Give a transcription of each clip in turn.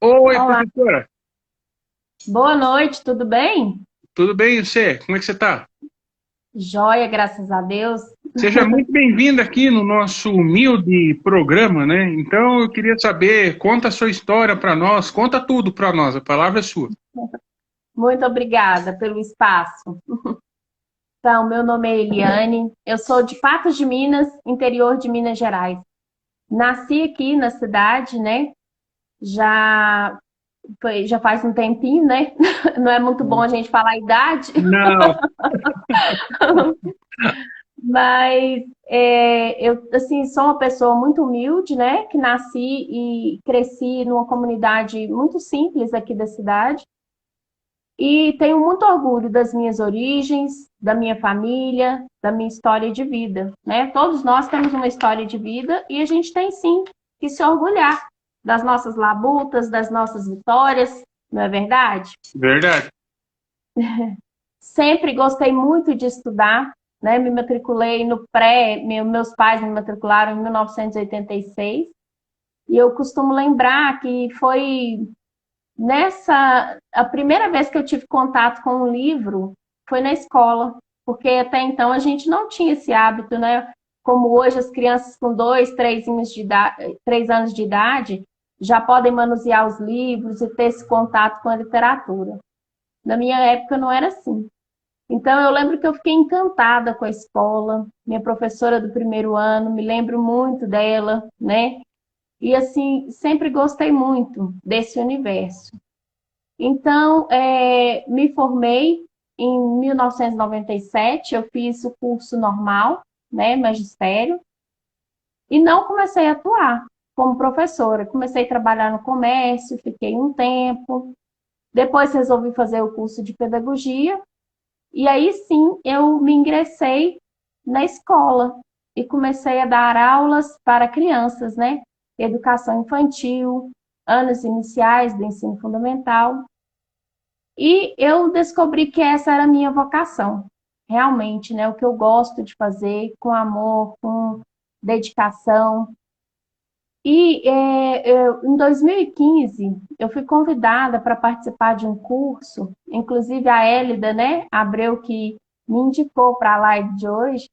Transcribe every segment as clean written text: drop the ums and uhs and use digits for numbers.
Oi, Olá, professora. boa noite, tudo bem? Tudo bem, e você? Como é que você está? Joia, graças a Deus. Seja muito bem-vinda aqui no nosso humilde programa, né? Então, eu queria saber, conta a sua história para nós, conta tudo para nós, a palavra é sua. Muito obrigada pelo espaço. Então, meu nome é Eliane, eu sou de Patos de Minas, interior de Minas Gerais. Nasci aqui na cidade, né? Já já faz um tempinho, né? Não é muito bom a gente falar a idade, Não, mas eu assim sou uma pessoa muito humilde, né? Que nasci e cresci numa comunidade muito simples aqui da cidade. E tenho muito orgulho das minhas origens, da minha família, da minha história de vida, né? Todos nós temos uma história de vida e a gente tem sim que se orgulhar das nossas labutas, das nossas vitórias, não é verdade? verdade. Sempre gostei muito de estudar, né? Me matriculei no pré, meus pais me matricularam em 1986, e eu costumo lembrar que foi a primeira vez que eu tive contato com um livro foi na escola, porque até então a gente não tinha esse hábito, né? Como hoje as crianças com 3 anos de idade já podem manusear os livros e ter esse contato com a literatura. Na minha época não era assim. Então eu lembro que eu fiquei encantada com a escola, minha professora do primeiro ano, me lembro muito dela, né? E assim, sempre gostei muito desse universo. Então, me formei em 1997, eu fiz o curso normal, né, magistério, e não comecei a atuar como professora. Comecei a trabalhar no comércio, fiquei um tempo, depois resolvi fazer o curso de pedagogia, e aí sim eu me ingressei na escola e comecei a dar aulas para crianças, né? Educação infantil, anos iniciais do ensino fundamental. E eu descobri que essa era a minha vocação, realmente, né? O que eu gosto de fazer com amor, com dedicação. Em 2015, eu fui convidada para participar de um curso, inclusive a Hélida, né, Abreu, que me indicou para a live de hoje,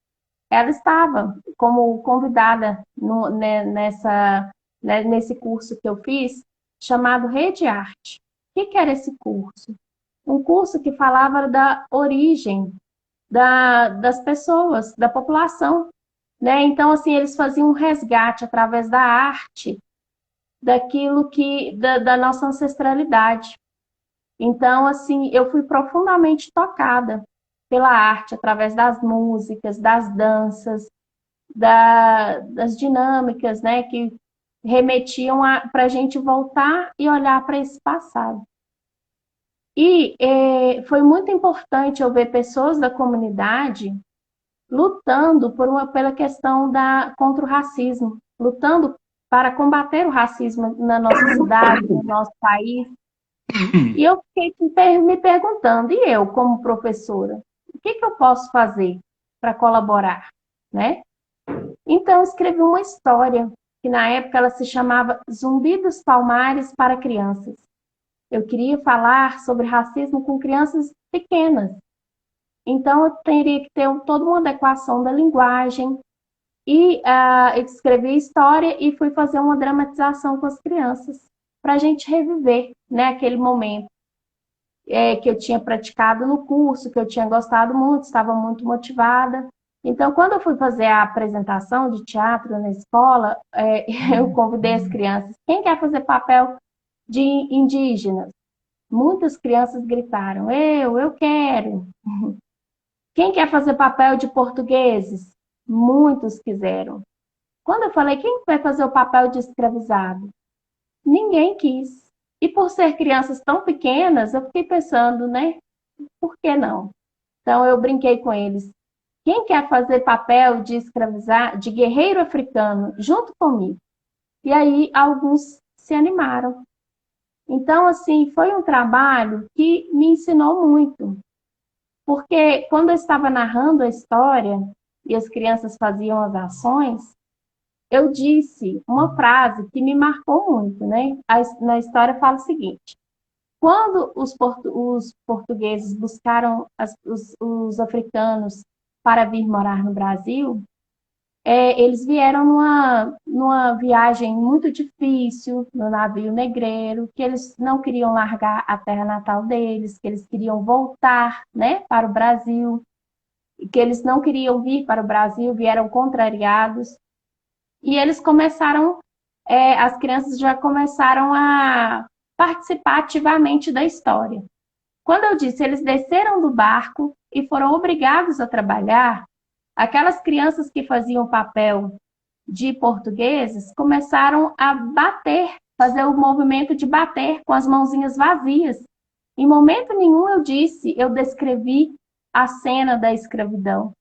ela estava como convidada nesse curso que eu fiz, chamado Rede Arte. O que era esse curso? Um curso que falava da origem das pessoas, da população, né? Então, assim, eles faziam um resgate através da arte daquilo da nossa ancestralidade. Então, assim, eu fui profundamente tocada pela arte através das músicas, das danças, das dinâmicas, né? Que remetiam para a gente voltar e olhar para esse passado. Foi muito importante eu ver pessoas da comunidade lutando pela questão contra o racismo, lutando para combater o racismo na nossa cidade, no nosso país. E eu fiquei me perguntando, e eu, como professora, o que eu posso fazer para colaborar, né? Então, eu escrevi uma história, que na época ela se chamava Zumbi dos Palmares para Crianças. Eu queria falar sobre racismo com crianças pequenas. Então, eu teria que ter toda uma adequação da linguagem. Eu escrevi a história e fui fazer uma dramatização com as crianças, para a gente reviver, né, aquele momento que eu tinha praticado no curso, que eu tinha gostado muito, estava muito motivada. Então, quando eu fui fazer a apresentação de teatro na escola, eu convidei as crianças. Quem quer fazer papel de indígenas? Muitas crianças gritaram: eu quero. Quem quer fazer papel de portugueses? Muitos quiseram. Quando eu falei: quem vai fazer o papel de escravizado? Ninguém quis. E por ser crianças tão pequenas, eu fiquei pensando, né? Por que não? Então eu brinquei com eles. Quem quer fazer papel de escravizar, de guerreiro africano, junto comigo? E aí alguns se animaram. Então, assim, foi um trabalho que me ensinou muito. Porque quando eu estava narrando a história e as crianças faziam as ações, eu disse uma frase que me marcou muito, né? Na história fala o seguinte: quando os portugueses buscaram os africanos para vir morar no Brasil, eles vieram numa viagem muito difícil, no navio negreiro, que eles não queriam largar a terra natal deles, que eles queriam voltar, né, para o Brasil, e que eles não queriam vir para o Brasil, vieram contrariados. E eles começaram, as crianças já começaram a participar ativamente da história. Quando eu disse, eles desceram do barco e foram obrigados a trabalhar, aquelas crianças que faziam o papel de portugueses começaram a bater, fazer o movimento de bater com as mãozinhas vazias. Em momento nenhum eu descrevi a cena da escravidão.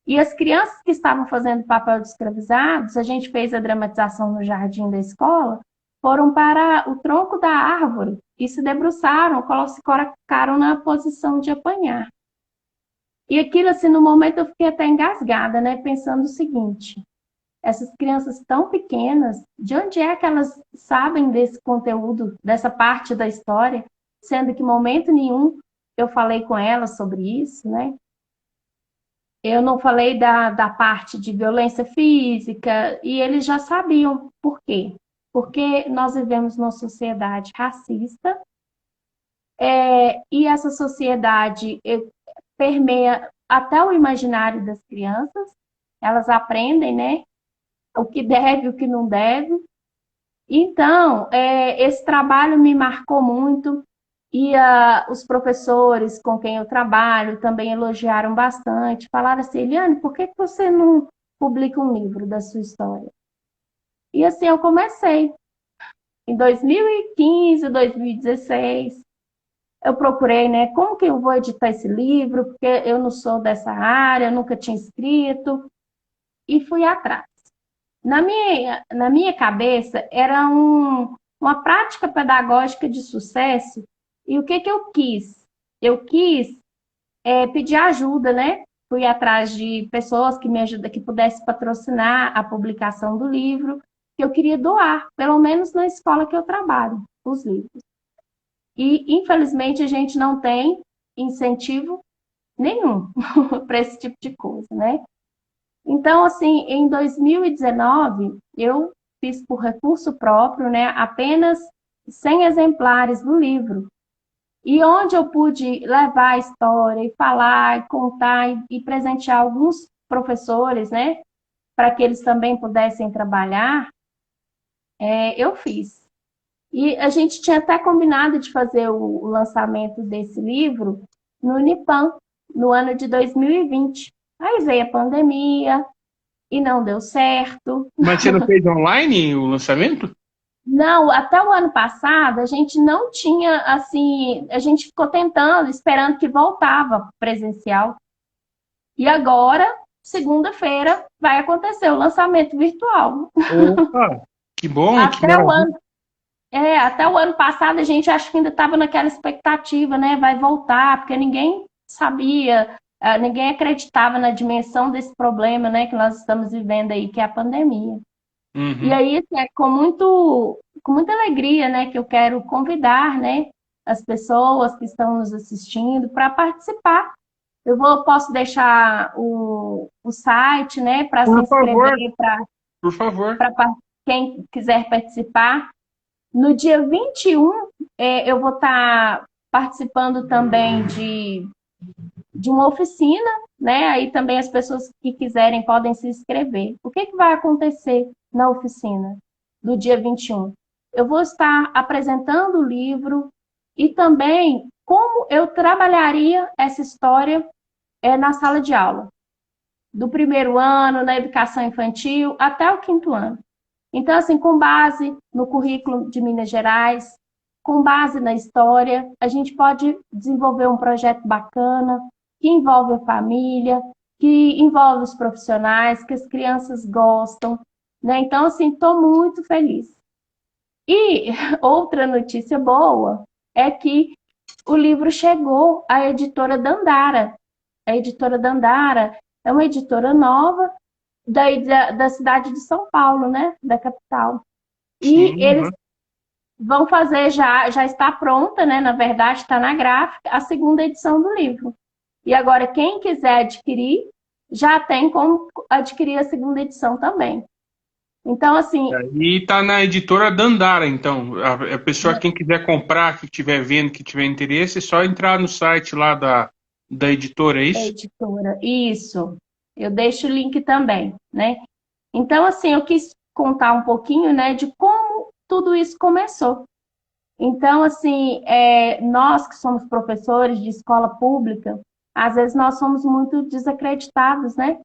E as crianças que estavam fazendo papel de escravizados, a gente fez a dramatização no jardim da escola, foram para o tronco da árvore e se debruçaram, se colocaram na posição de apanhar. E aquilo, assim, no momento eu fiquei até engasgada, né? Pensando o seguinte: essas crianças tão pequenas, de onde é que elas sabem desse conteúdo, dessa parte da história, sendo que em momento nenhum eu falei com elas sobre isso, né? Eu não falei da parte de violência física, e eles já sabiam por quê. Porque nós vivemos numa sociedade racista, e essa sociedade permeia até o imaginário das crianças, elas aprendem, né, o que deve, o que não deve. Então, esse trabalho me marcou muito, e os professores com quem eu trabalho também elogiaram bastante, falaram assim: Eliane, por que você não publica um livro da sua história? E assim eu comecei. Em 2015, 2016, eu procurei, né, como que eu vou editar esse livro, porque eu não sou dessa área, eu nunca tinha escrito, e fui atrás. Na minha cabeça, era uma prática pedagógica de sucesso, e o que eu quis? Eu quis pedir ajuda, né? Fui atrás de pessoas que me ajudam, que pudessem patrocinar a publicação do livro, que eu queria doar, pelo menos na escola que eu trabalho, os livros. E, infelizmente, a gente não tem incentivo nenhum para esse tipo de coisa, né? Então, assim, em 2019, eu fiz por recurso próprio, né, apenas 100 exemplares do livro. E onde eu pude levar a história e falar, e contar e presentear alguns professores, né, para que eles também pudessem trabalhar, eu fiz. E a gente tinha até combinado de fazer o lançamento desse livro no Unipan, no ano de 2020. Aí veio a pandemia e não deu certo. Mas você não fez online o lançamento? Não, até o ano passado a gente não tinha, assim, a gente ficou tentando, esperando que voltava presencial. E agora, segunda-feira, vai acontecer o lançamento virtual. Opa, que bom, que Até o maravilha. ano, até o ano passado a gente acho que ainda estava naquela expectativa, né? Vai voltar, porque ninguém sabia, ninguém acreditava na dimensão desse problema, né, que nós estamos vivendo aí, que é a pandemia. E Uhum. aí, assim, com muita alegria, né, que eu quero convidar, né, as pessoas que estão nos assistindo para participar. Posso deixar o site, né, para se Por inscrever, favor, por favor. para quem quiser participar. No dia 21, eu vou estar participando também de uma oficina, né? Aí também as pessoas que quiserem podem se inscrever. O que vai acontecer na oficina do dia 21? Eu vou estar apresentando o livro e também como eu trabalharia essa história na sala de aula, do primeiro ano, na educação infantil, até o quinto ano. Então, assim, com base no currículo de Minas Gerais, com base na história, a gente pode desenvolver um projeto bacana, que envolve a família, que envolve os profissionais, que as crianças gostam, né? Então, assim, estou muito feliz. E outra notícia boa é que o livro chegou à editora Dandara. A editora Dandara é uma editora nova da cidade de São Paulo, né? Da capital. E Sim, eles vão fazer, já está pronta, né? Na verdade, está na gráfica, a segunda edição do livro. E agora, quem quiser adquirir, já tem como adquirir a segunda edição também. Então, assim, e tá na editora Dandara, então. A pessoa, quem quiser comprar, que estiver vendo, que tiver interesse, é só entrar no site lá da editora, é isso? editora, isso. Eu deixo o link também, né? Então, assim, eu quis contar um pouquinho, né, de como tudo isso começou. Então, assim, nós que somos professores de escola pública, às vezes nós somos muito desacreditados, né?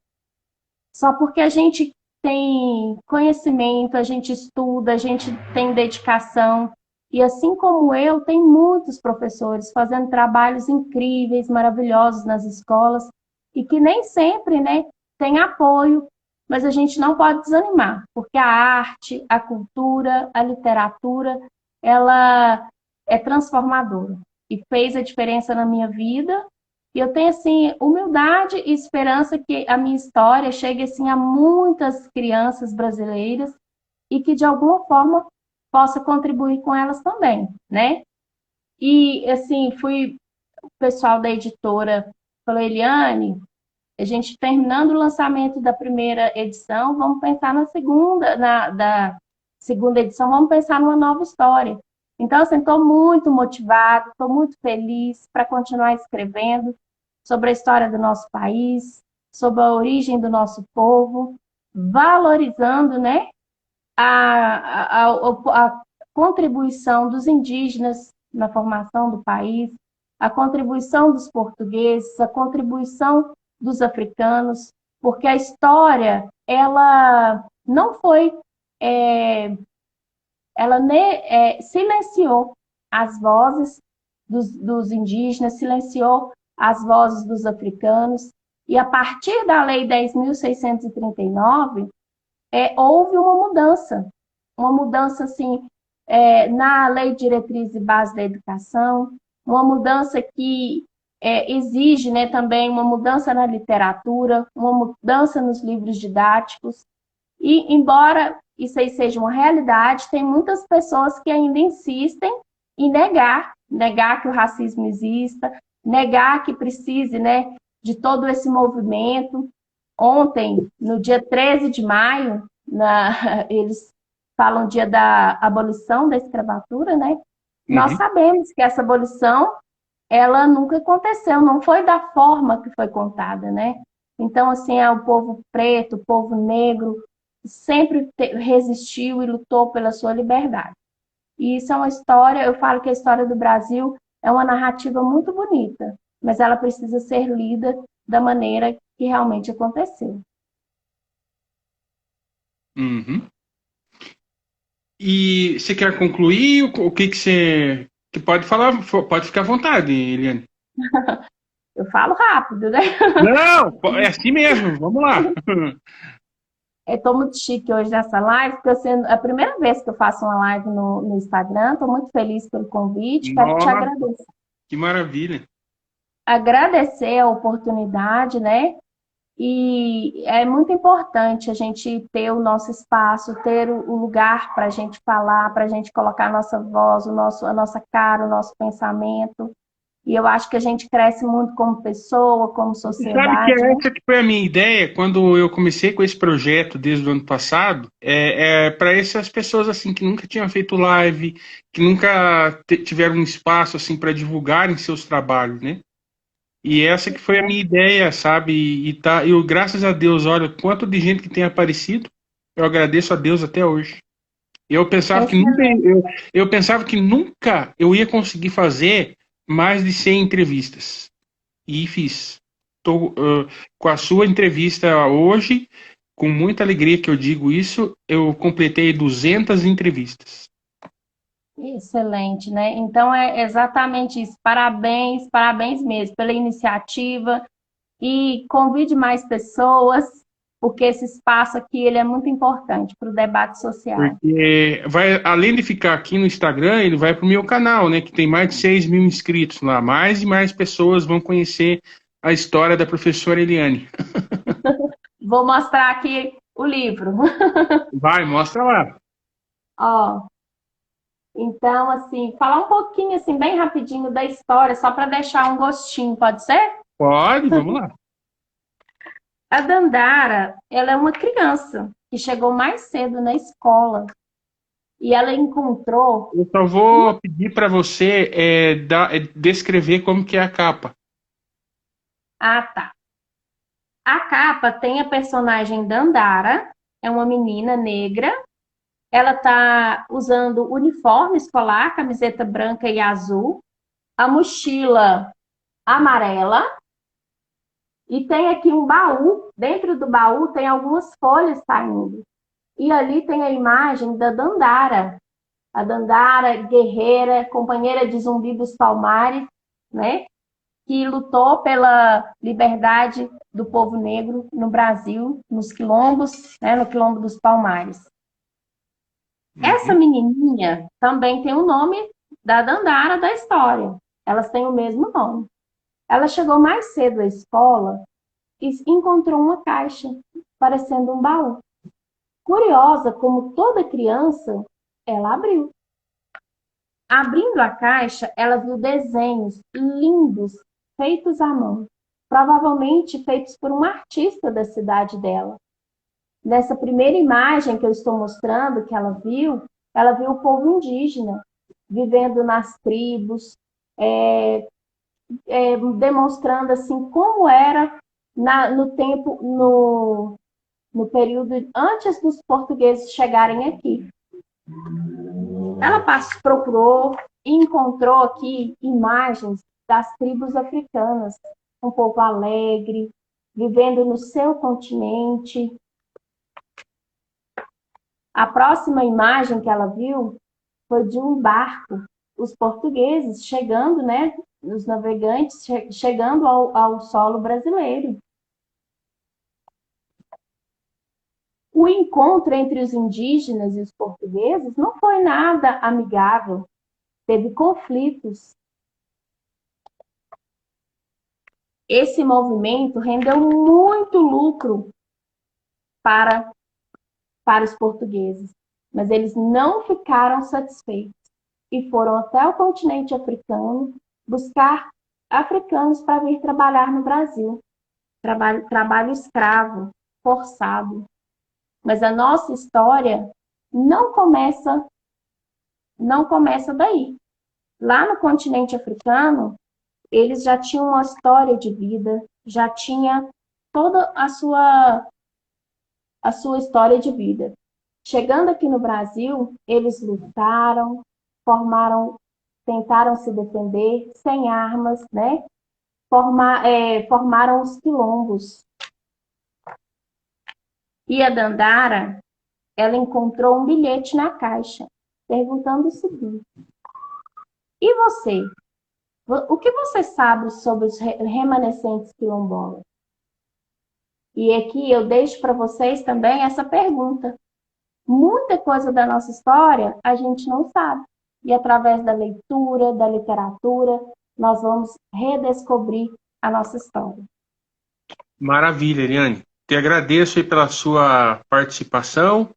Só porque a gente tem conhecimento, a gente estuda, a gente tem dedicação. E assim como eu, tem muitos professores fazendo trabalhos incríveis, maravilhosos nas escolas, e que nem sempre, né, tem apoio, mas a gente não pode desanimar, porque a arte, a cultura, a literatura, ela é transformadora e fez a diferença na minha vida e eu tenho, assim, humildade e esperança que a minha história chegue, assim, a muitas crianças brasileiras e que, de alguma forma, possa contribuir com elas também, né? E, assim, o pessoal da editora falou, Eliane, a gente terminando o lançamento da primeira edição, vamos pensar na segunda, da segunda edição, vamos pensar numa nova história. Então, assim, estou muito motivada, estou muito feliz para continuar escrevendo sobre a história do nosso país, sobre a origem do nosso povo, valorizando, né, a contribuição dos indígenas na formação do país, a contribuição dos portugueses, a contribuição dos africanos, porque a história, ela não foi, é, ela silenciou as vozes dos indígenas, silenciou as vozes dos africanos, e a partir da Lei 10.639, houve uma mudança assim, na Lei de Diretriz e Base da Educação, uma mudança que exige, né, também uma mudança na literatura, uma mudança nos livros didáticos, e embora isso aí seja uma realidade, tem muitas pessoas que ainda insistem em negar que o racismo exista, negar que precise, né, de todo esse movimento. Ontem, no dia 13 de maio, eles falam dia da abolição da escravatura, né? Nós Uhum. sabemos que essa abolição, ela nunca aconteceu, não foi da forma que foi contada, né? Então, assim, o povo preto, o povo negro, sempre resistiu e lutou pela sua liberdade. E isso é uma história, eu falo que a história do Brasil é uma narrativa muito bonita, mas ela precisa ser lida da maneira que realmente aconteceu. Uhum. E você quer concluir? O que você que pode falar? Pode ficar à vontade, Eliane. Eu falo rápido, né? Não, é assim mesmo. Vamos lá. Eu estou muito chique hoje nessa live, porque é a primeira vez que eu faço uma live no Instagram. Estou muito feliz pelo convite. Quero te Nossa, agradecer. que maravilha. Agradecer a oportunidade, né? E é muito importante a gente ter o nosso espaço, ter o lugar para a gente falar, para a gente colocar a nossa voz, a nossa cara, o nosso pensamento. E eu acho que a gente cresce muito como pessoa, como Você sabe que sociedade, né? essa que foi a minha ideia quando eu comecei com esse projeto desde o ano passado, para essas pessoas assim que nunca tinham feito live, que nunca tiveram um espaço assim para divulgarem seus trabalhos, né? E essa que foi a minha ideia, sabe? E tá, eu graças a Deus, olha, quanto de gente que tem aparecido, eu agradeço a Deus até hoje. Eu pensava que nunca Excelente. eu pensava que nunca eu ia conseguir fazer mais de 100 entrevistas. E fiz. Tô, com a sua entrevista hoje, com muita alegria que eu digo isso, eu completei 200 entrevistas. Excelente, né? Então é exatamente isso. Parabéns, parabéns mesmo pela iniciativa e convide mais pessoas, porque esse espaço aqui ele é muito importante para o debate social. Porque vai, além de ficar aqui no Instagram, ele vai para o meu canal, né? Que tem mais de 6 mil inscritos lá. Mais e mais pessoas vão conhecer a história da professora Eliane. Vou mostrar aqui o livro. Vai, mostra lá. Ó, então, assim, falar um pouquinho, assim, bem rapidinho da história, só para deixar um gostinho, pode ser? Pode, vamos lá. A Dandara, ela é uma criança que chegou mais cedo na escola e ela encontrou... Eu só vou pedir para você descrever como que é a capa. Ah, tá. A capa tem a personagem Dandara, é uma menina negra. Ela tá usando uniforme escolar, camiseta branca e azul, a mochila amarela, e tem aqui um baú. Dentro do baú tem algumas folhas saindo. E ali tem a imagem da Dandara. A Dandara, guerreira, companheira de Zumbi dos Palmares, né? Que lutou pela liberdade do povo negro no Brasil, nos quilombos, né? No quilombo dos Palmares. Essa Uhum. menininha também tem o nome da Dandara da história. Elas têm o mesmo nome. Ela chegou mais cedo à escola e encontrou uma caixa, parecendo um baú. Curiosa, como toda criança, ela abriu. Abrindo a caixa, ela viu desenhos lindos, feitos à mão, provavelmente feitos por um artista da cidade dela. Nessa primeira imagem que eu estou mostrando, que ela viu o povo indígena vivendo nas tribos, demonstrando assim como era no tempo, no período antes dos portugueses chegarem aqui. Ela procurou e encontrou aqui imagens das tribos africanas, um povo alegre, vivendo no seu continente. A próxima imagem que ela viu foi de um barco, os portugueses chegando, né, os navegantes chegando ao solo brasileiro. O encontro entre os indígenas e os portugueses não foi nada amigável, teve conflitos. Esse movimento rendeu muito lucro para os portugueses, mas eles não ficaram satisfeitos e foram até o continente africano buscar africanos para vir trabalhar no Brasil. Trabalho escravo, forçado. Mas a nossa história não começa daí. Lá no continente africano, eles já tinham uma história de vida, já tinha toda a sua história de vida. Chegando aqui no Brasil, eles lutaram, tentaram se defender sem armas, né? Formaram os quilombos. E a Dandara, ela encontrou um bilhete na caixa, perguntando o seguinte: e você? O que você sabe sobre os remanescentes quilombolas? E aqui eu deixo para vocês também essa pergunta. Muita coisa da nossa história a gente não sabe. E através da leitura, da literatura, nós vamos redescobrir a nossa história. Maravilha, Eliane. Te agradeço aí pela sua participação.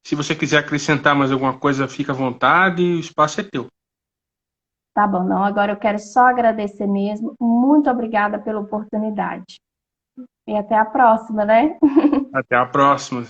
Se você quiser acrescentar mais alguma coisa, fica à vontade, o espaço é teu. Tá bom, não. Agora eu quero só agradecer mesmo. Muito obrigada pela oportunidade. E até a próxima, né? Até a próxima.